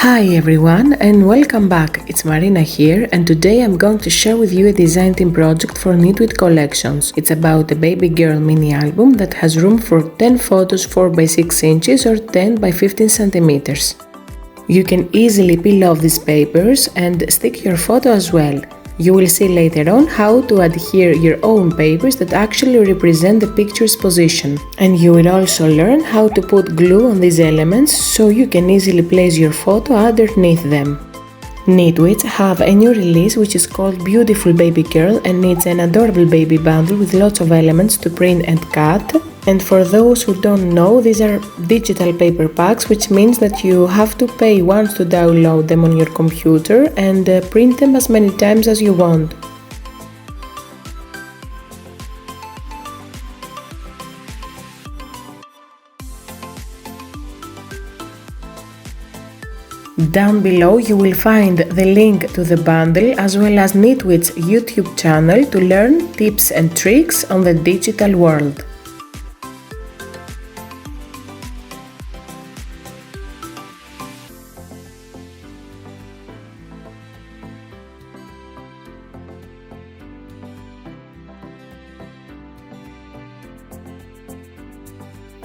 Hi everyone and welcome back, it's Marina here and today I'm going to share with you a design team project for Nitwit Collections. It's about a baby girl mini album that has room for 10 photos 4 by 6 inches or 10 by 15 centimeters. You can easily peel off these papers and stick your photo as well. You will see later on how to adhere your own papers that actually represent the picture's position. And you will also learn how to put glue on these elements so you can easily place your photo underneath them. Nitwit have a new release which is called Beautiful Baby Girl and it's an adorable baby bundle with lots of elements to print and cut. And for those who don't know, these are digital paper packs, which means that you have to pay once to download them on your computer and print them as many times as you want. Down below you will find the link to the bundle as well as Nitwit's YouTube channel to learn tips and tricks on the digital world.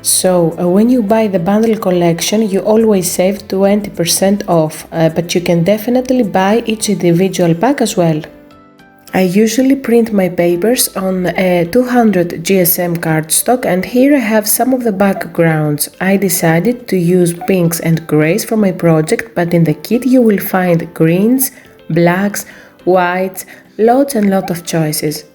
So, when you buy the bundle collection, you always save 20% off, but you can definitely buy each individual pack as well. I usually print my papers on a 200 GSM cardstock and here I have some of the backgrounds. I decided to use pinks and greys for my project, but in the kit you will find greens, blacks, whites, lots and lots of choices.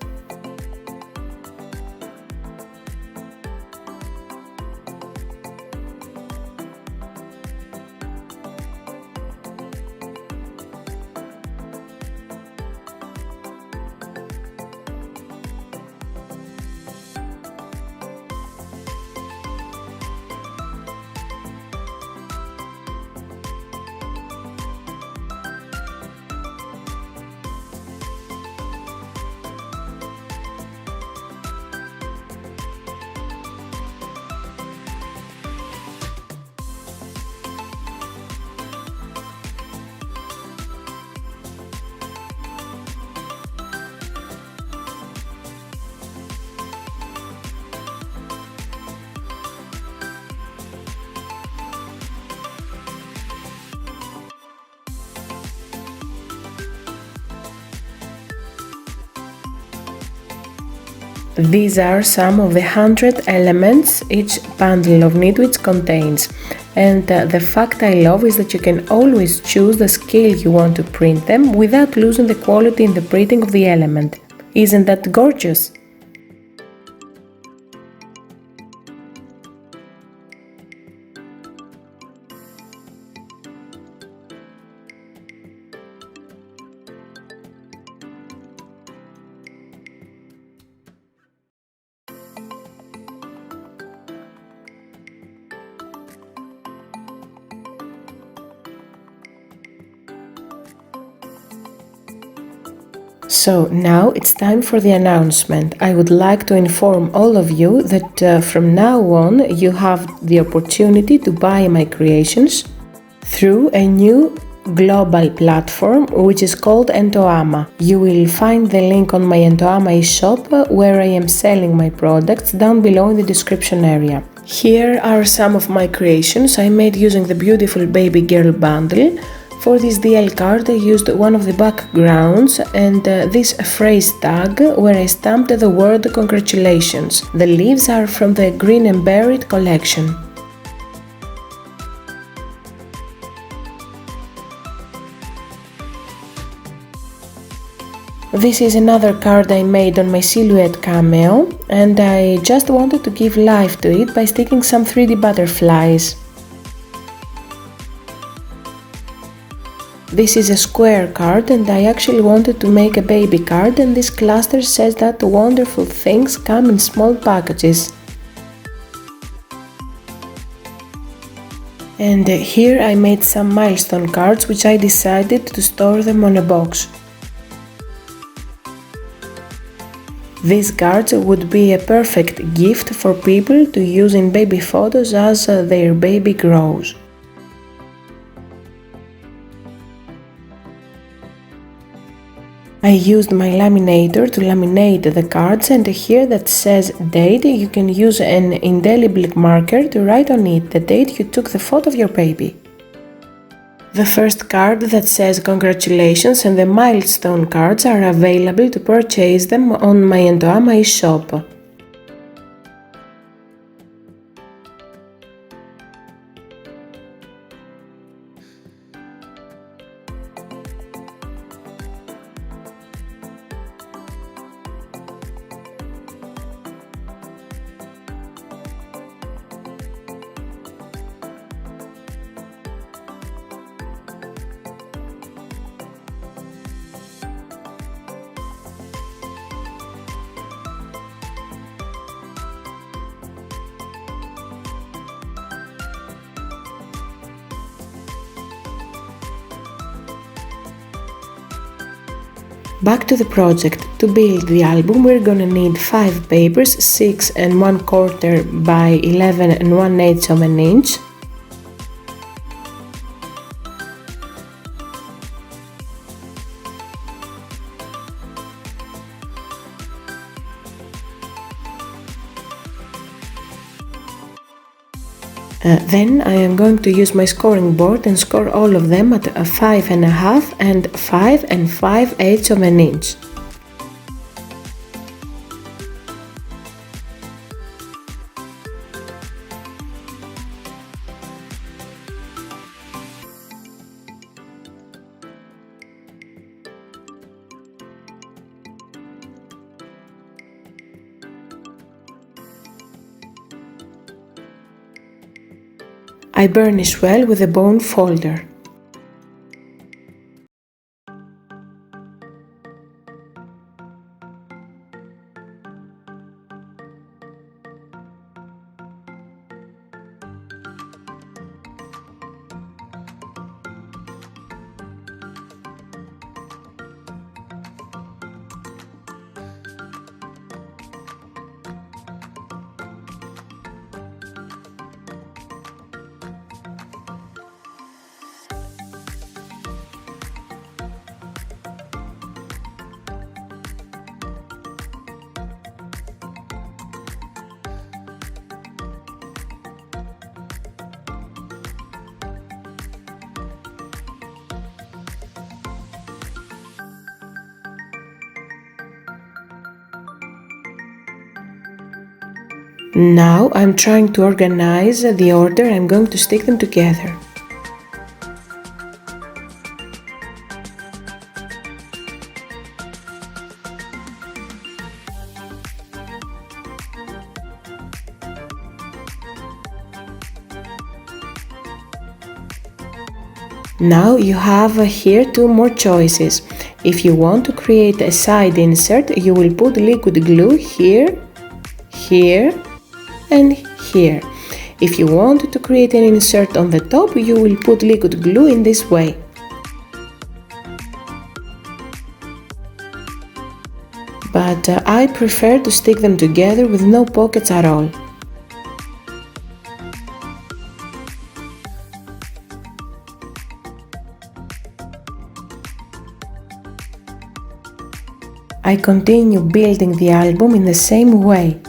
These are some of the 100 elements each bundle of Nitwits contains. And the fact I love is that you can always choose the scale you want to print them without losing the quality in the printing of the element. Isn't that gorgeous? So now it's time for the announcement. I would like to inform all of you that from now on you have the opportunity to buy my creations through a new global platform which is called Entoama. You will find the link on my Entoama shop where I am selling my products down below in the description area. Here are some of my creations I made using the Beautiful Baby Girl bundle. For this DL card I used one of the backgrounds and this phrase tag where I stamped the word congratulations. The leaves are from the Green and Buried collection. This is another card I made on my silhouette cameo and I just wanted to give life to it by sticking some 3D butterflies. This is a square card and I actually wanted to make a baby card and this cluster says that wonderful things come in small packages. And here I made some milestone cards which I decided to store them on a box. These cards would be a perfect gift for people to use in baby photos as their baby grows. I used my laminator to laminate the cards, and here that says date, you can use an indelible marker to write on it the date you took the photo of your baby. The first card that says congratulations and the milestone cards are available to purchase them on my Entoama shop. Back to the project. To build the album we're gonna need 5 papers, 6 1/4 by 11 1/8 of an inch, then I am going to use my scoring board and score all of them at 5.5 and 5 5/8 of an inch. I burnish well with a bone folder. Now I'm trying to organize the order I'm going to stick them together. Now you have here 2 more choices. If you want to create a side insert, you will put liquid glue here, here, and here. If you want to create an insert on the top, you will put liquid glue in this way. But I prefer to stick them together with no pockets at all. I continue building the album in the same way.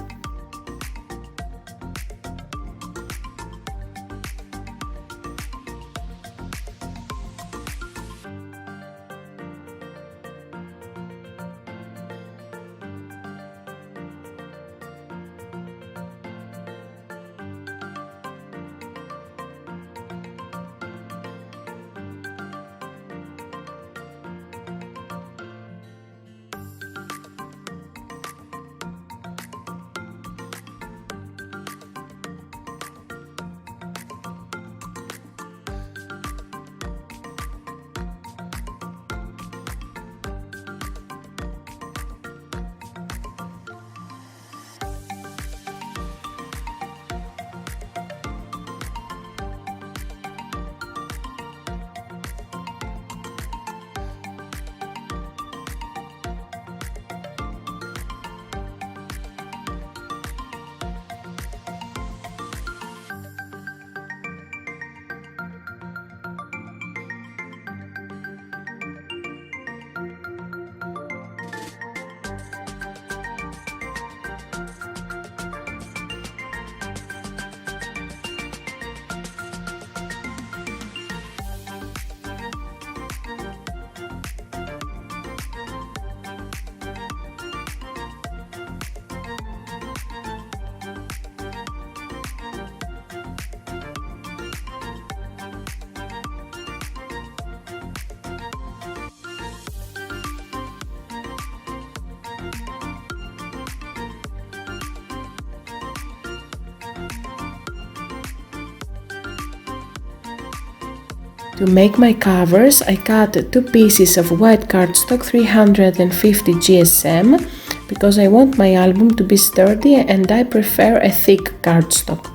To make my covers, I cut 2 pieces of white cardstock 350 GSM because I want my album to be sturdy and I prefer a thick cardstock.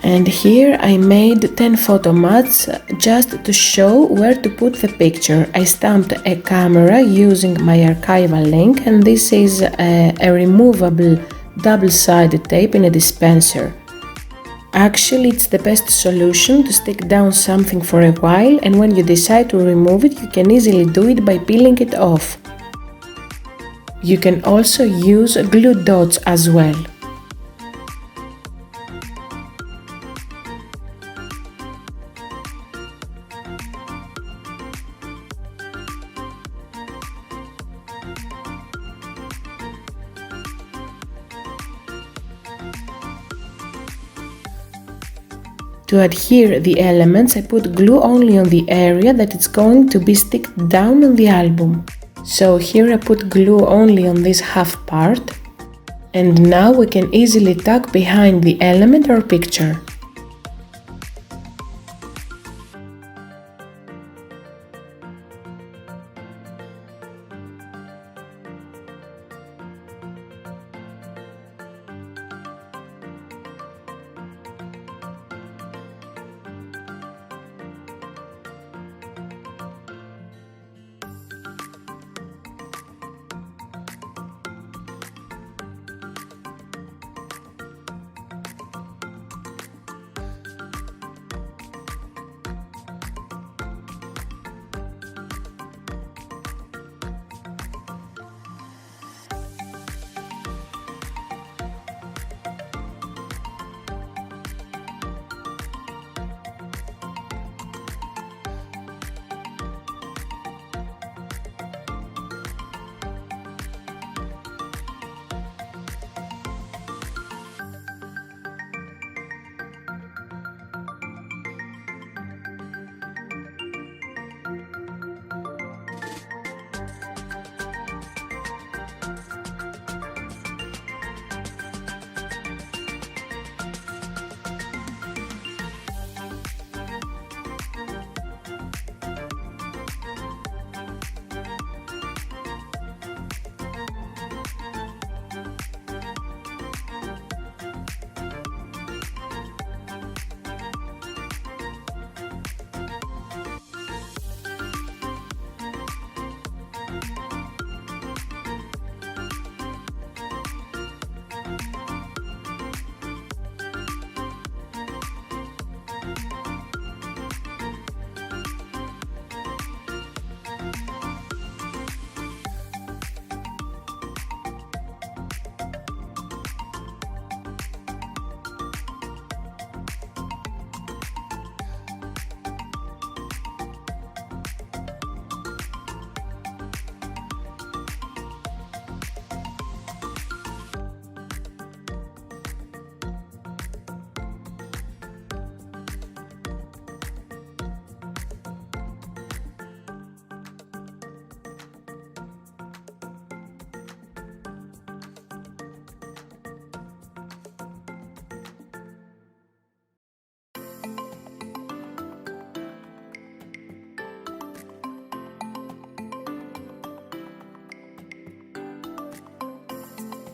And here I made 10 photo mats just to show where to put the picture. I stamped a camera using my archival link, and this is a removable double-sided tape in a dispenser. Actually, it's the best solution to stick down something for a while, and when you decide to remove it, you can easily do it by peeling it off. You can also use glue dots as well. To adhere the elements, I put glue only on the area that it's going to be sticked down on the album. So here I put glue only on this half part, and now we can easily tuck behind the element or picture.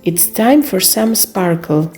It's time for some sparkle.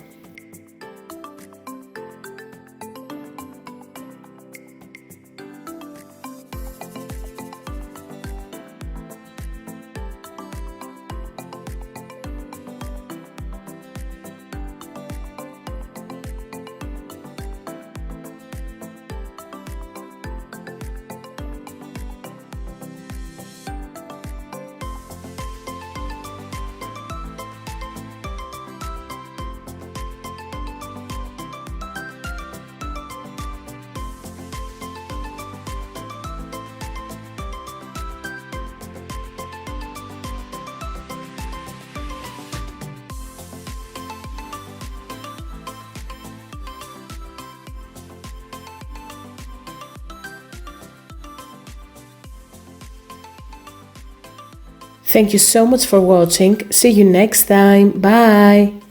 Thank you so much for watching. See you next time. Bye!